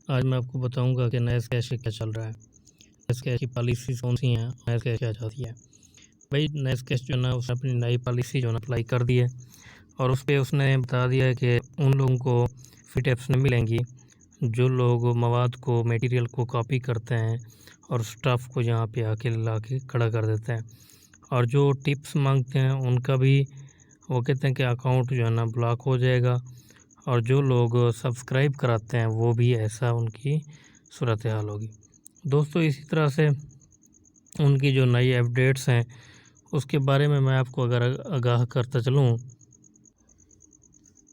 आज मैं आपको बताऊंगा कि नैसकैश क्या चल रहा है, नैसकैश की पॉलिसी कौन सी हैं, नैसकैश क्या चाहती है। भाई नैसकैश जो है ना, उसने अपनी नई पॉलिसी जो है ना अप्लाई कर दी है और उस पर उसने बता दिया है कि उन लोगों को फ्री टिप्स नहीं मिलेंगी जो लोग मवाद को, मटेरियल को कॉपी करते हैं और स्टाफ को यहाँ पे आके ला के खड़ा कर देते हैं। और जो टिप्स मांगते हैं उनका भी वो कहते हैं कि अकाउंट जो है ना ब्लॉक हो जाएगा, और जो लोग सब्सक्राइब कराते हैं वो भी ऐसा उनकी सूरत हाल होगी। दोस्तों इसी तरह से उनकी जो नई अपडेट्स हैं उसके बारे में मैं आपको अगर आगाह करता चलूँ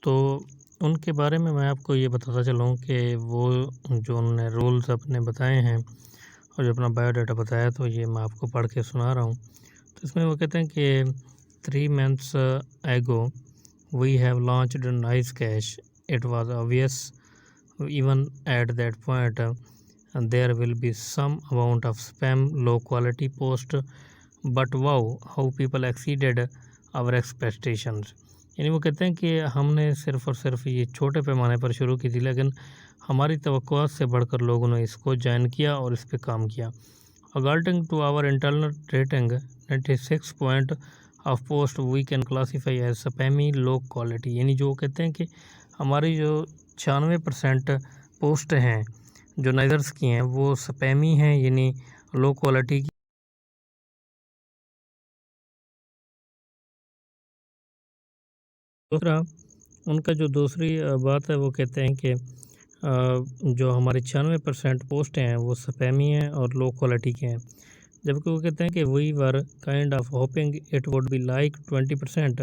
तो उनके बारे में मैं आपको ये बताता चलूँ कि वो जो उन्होंने रूल्स अपने बताए हैं और जो अपना बायोडाटा बताया, तो ये मैं आपको पढ़ के सुना रहा हूँ। तो इसमें वो कहते हैं कि 3 months ago we have launched Naisketch. It was obvious even at that point and there will be some amount of spam, low quality post, but wow how people exceeded our expectations। यानी वो कहते हैं कि हमने सिर्फ और सिर्फ ये छोटे पैमाने पर शुरू की थी, लेकिन हमारी तवक्कुआत से बढ़कर लोगों ने इसको ज्वाइन किया और इस पर काम किया। According to our internal rating 96 point of post we can classify as spammy low quality. यानी जो कहते हैं कि हमारी जो 96% पोस्ट हैं जो यूज़र्स की हैं वो स्पैमी हैं, यानी लो क्वालिटी की। दूसरा उनका जो दूसरी बात है वो कहते हैं कि जो हमारे 96% पोस्ट हैं वो स्पैमी हैं और लो क्वालिटी के हैं, जबकि वो कहते हैं कि we were kind of hoping it would be like 20%।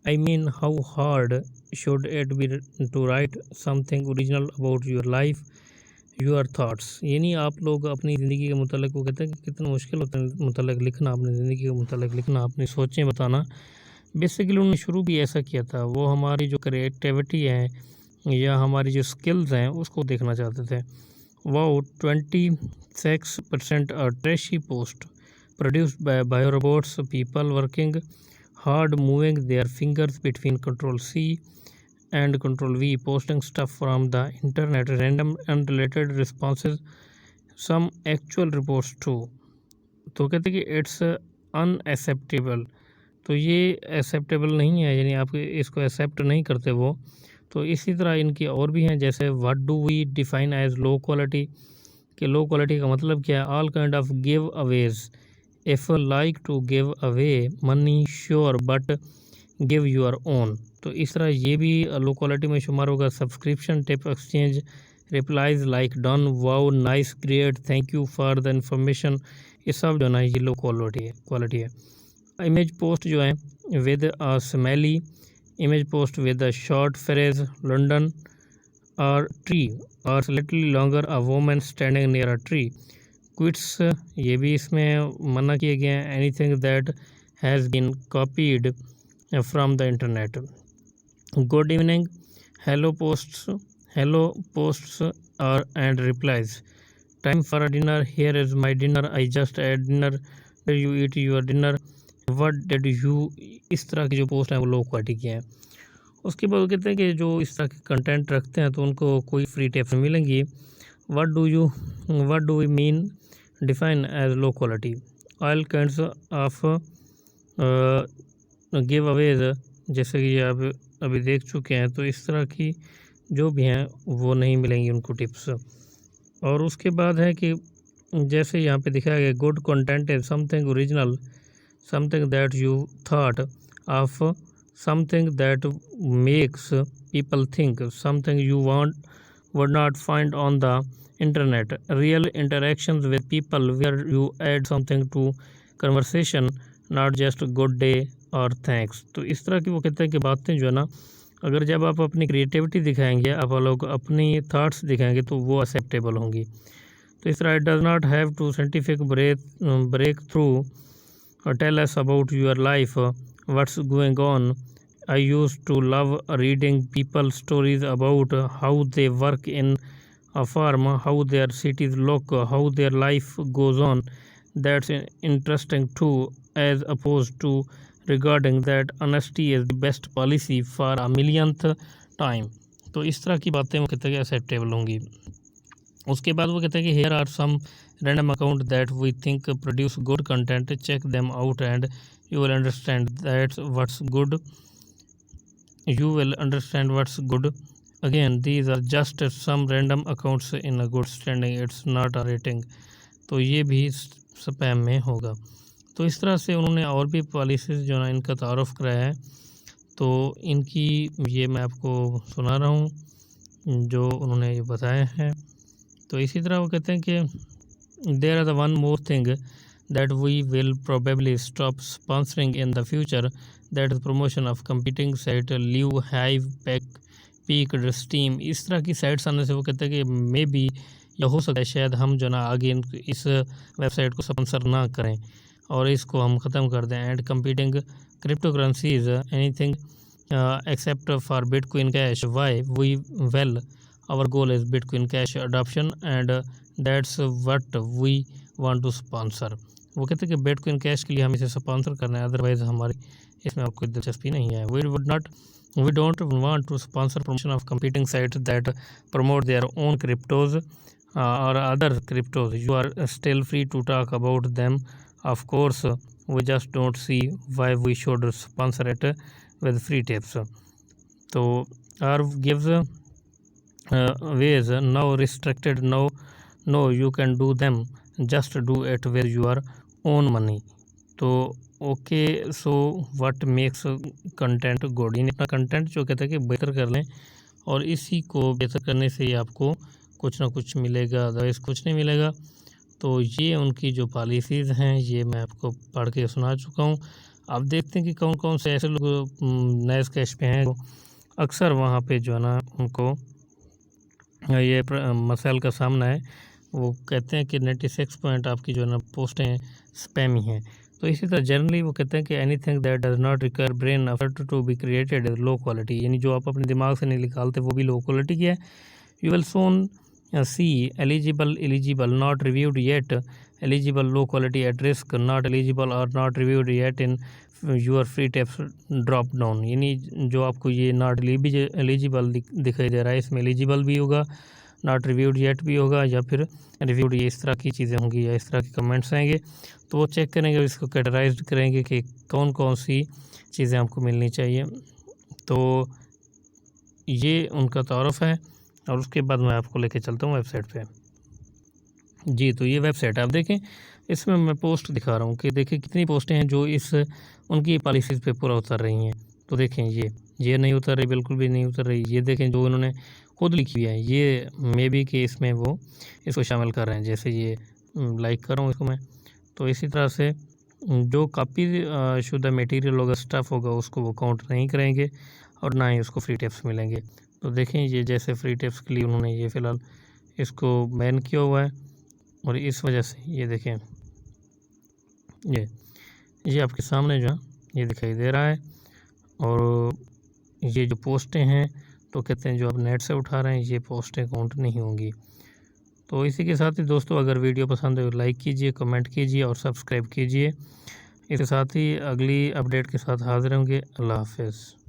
I mean how hard should it be to write something original about your life, your thoughts. यानी आप लोग अपनी ज़िंदगी के मुतालिक, वो कहते हैं कि कितना मुश्किल होता है मुतालिक लिखना, अपनी ज़िंदगी के मुतालिक लिखना, अपनी सोचें बताना। बेसिकली उन्होंने शुरू भी ऐसा किया था, वो हमारी जो क्रिएटिविटी है या हमारी जो स्किल्स हैं उसको देखना चाहते थे। Wow 26% trashy post produced by biorobots, people working hard moving their fingers between control C and control V, posting stuff from the internet, random unrelated responses, some actual reports too। तो कहते कि it's unacceptable, तो ये acceptable नहीं है, यानी आप इसको एक्सेप्ट नहीं करते वो। तो इसी तरह इनकी और भी हैं, जैसे what do we define as low quality, कि लो क्वालिटी का मतलब क्या है। All kind of giveaways, if like to give away money sure but give your own, तो इस तरह ये भी लो क्वालिटी में शुमार होगा। Subscription tip exchange, replies like done, wow nice, great, thank you for the information, ये सब जो है ना ये लो क्वालिटी है। इमेज पोस्ट जो है with a smelly image post with a short phrase London और ट्री और slightly longer a woman standing near a tree. Quotes ये भी इसमें मना किए गए हैं। Anything that has been copied from the internet. Good evening, hello posts और and replies, time for a dinner, here is my dinner, I just at dinner, did you eat your dinner, what did you. इस तरह की जो post हैं वो लो quality की हैं। उसके बाद वो कहते हैं कि जो इस तरह के कंटेंट रखते हैं तो उनको कोई फ्री टिप्स मिलेंगी। What do we mean define as low quality, all kinds of giveaways, जैसे कि आप अभी देख चुके हैं। तो इस तरह की जो भी हैं वो नहीं मिलेंगी उनको टिप्स। और उसके बाद है कि जैसे यहाँ पे दिखाया गया, good content is something original, something that you thought of, something that makes people think, something you want would not find on the internet, real interactions with people where you add something to conversation, not just good day और thanks. तो इस तरह की वो कहते हैं कि बातें जो है ना, अगर जब आप अपनी क्रिएटिविटी दिखाएंगे, आप लोग अपनी थाट्स दिखाएंगे तो वो एक्सेप्टेबल होंगी। तो इस तरह it does not have to scientific breakthrough tell us about your life, what's going on. I used to love reading people's stories about how they work in a farm, how their cities look, how their life goes on. That's interesting too, as opposed to regarding that honesty is the best policy for a millionth time। तो इस तरह की बातें वो कहते हैं acceptable होंगी। उसके बाद वो कहते हैं कि here are some random account that we think produce good content, check them out and you will understand that's what's good, you will understand what's good. Again, these are just some random accounts in a good standing, it's not a rating. तो ये भी spam में होगा। तो इस तरह से उन्होंने और भी पॉलिसीज़ जो ना इनका तारुफ कराया है, तो इनकी ये मैं आपको सुना रहा हूँ जो उन्होंने ये बताया है। तो इसी तरह वो कहते हैं कि there are the one more thing that we will probably stop sponsoring in the future, that is promotion of competing site Live Hive Peaked Steam। इस तरह की साइट्स आने से वो कहते हैं कि मे बी या हो सकता है शायद हम जो ना आगे इस वेबसाइट को स्पॉन्सर ना करें और इसको हम ख़त्म कर दें। And competing cryptocurrencies anything except for Bitcoin Cash, why we well our goal is Bitcoin Cash adoption and that's what we want to sponsor। वो कहते हैं कि बिटकॉइन कैश के लिए हम इसे स्पॉन्सर करना है, अदरवाइज हमारी इसमें कोई दिलचस्पी नहीं है। We don't want to sponsor promotion of competing site that promote their own cryptos or other cryptos, you are still free to talk about them, of course we just don't see why we should sponsor it with free tips. तो are gives ways now restricted, no you can do them, just do it with your own money। तो okay so what makes content good, यानी अपना content जो कहते हैं कि बेहतर कर लें और इसी को बेहतर करने से ही आपको कुछ ना कुछ मिलेगा, अदरवाइज़ कुछ नहीं मिलेगा। तो ये उनकी जो पॉलिसीज़ हैं ये मैं आपको पढ़ के सुना चुका हूँ। अब देखते हैं कि कौन कौन से ऐसे लोग नए कैश पे हैं, अक्सर वहाँ पे जो है ना उनको ये मसाइल का सामना है। वो कहते हैं कि 96 पॉइंट आपकी जो है ना पोस्टें स्पैमी हैं। तो इसी तरह जनरली वो कहते हैं कि anything that does not require brain effort to be created is low quality, यानी जो आप अपने दिमाग से नहीं निकालते वो भी लो क्वालिटी की है। You will soon see eligible not reviewed yet, eligible low quality at risk, not eligible or not reviewed yet in your free tips drop down, यानी जो आपको ये नॉट एलिजिबल दिखाई दे रहा है इसमें एलिजिबल भी होगा, नॉट रिव्यूड येट भी होगा या फिर रिव्यूड, ये इस तरह की चीज़ें होंगी या इस तरह के कमेंट्स आएंगे। तो वो चेक करेंगे, इसको कैटेगराइज करेंगे कि कौन कौन सी चीज़ें आपको मिलनी चाहिए। तो ये उनका तारुफ है और उसके बाद मैं आपको लेके चलता हूँ वेबसाइट पे। जी, तो ये वेबसाइट आप देखें, इसमें मैं पोस्ट दिखा रहा हूँ कि देखिए कितनी पोस्टें हैं जो इस उनकी पॉलिसीज़ पे पूरा उतर रही हैं। तो देखें ये नहीं उतर रही, बिल्कुल भी नहीं उतर रही। ये देखें जो इन्होंने खुद लिखी हुई है, ये मे बी कि इसमें वो इसको शामिल कर रहे हैं। जैसे ये लाइक कर रहा हूँ इसको मैं, तो इसी तरह से जो कॉपी शुदा मटेरियल होगा, स्टफ़ होगा, उसको वो काउंट नहीं करेंगे और ना ही उसको फ्री टिप्स मिलेंगे। तो देखें ये जैसे फ्री टिप्स के लिए उन्होंने ये फ़िलहाल इसको बैन किया हुआ है और इस वजह से ये देखें ये आपके सामने जो है ये दिखाई दे रहा है। और ये जो पोस्टें हैं तो कहते हैं जो आप नेट से उठा रहे हैं ये पोस्टें काउंट नहीं होंगी। तो इसी के साथ ही दोस्तों अगर वीडियो पसंद है तो लाइक कीजिए, कमेंट कीजिए और सब्सक्राइब कीजिए। इसके साथ ही अगली अपडेट के साथ हाज़िर होंगे। अल्लाह हाफ़िज़।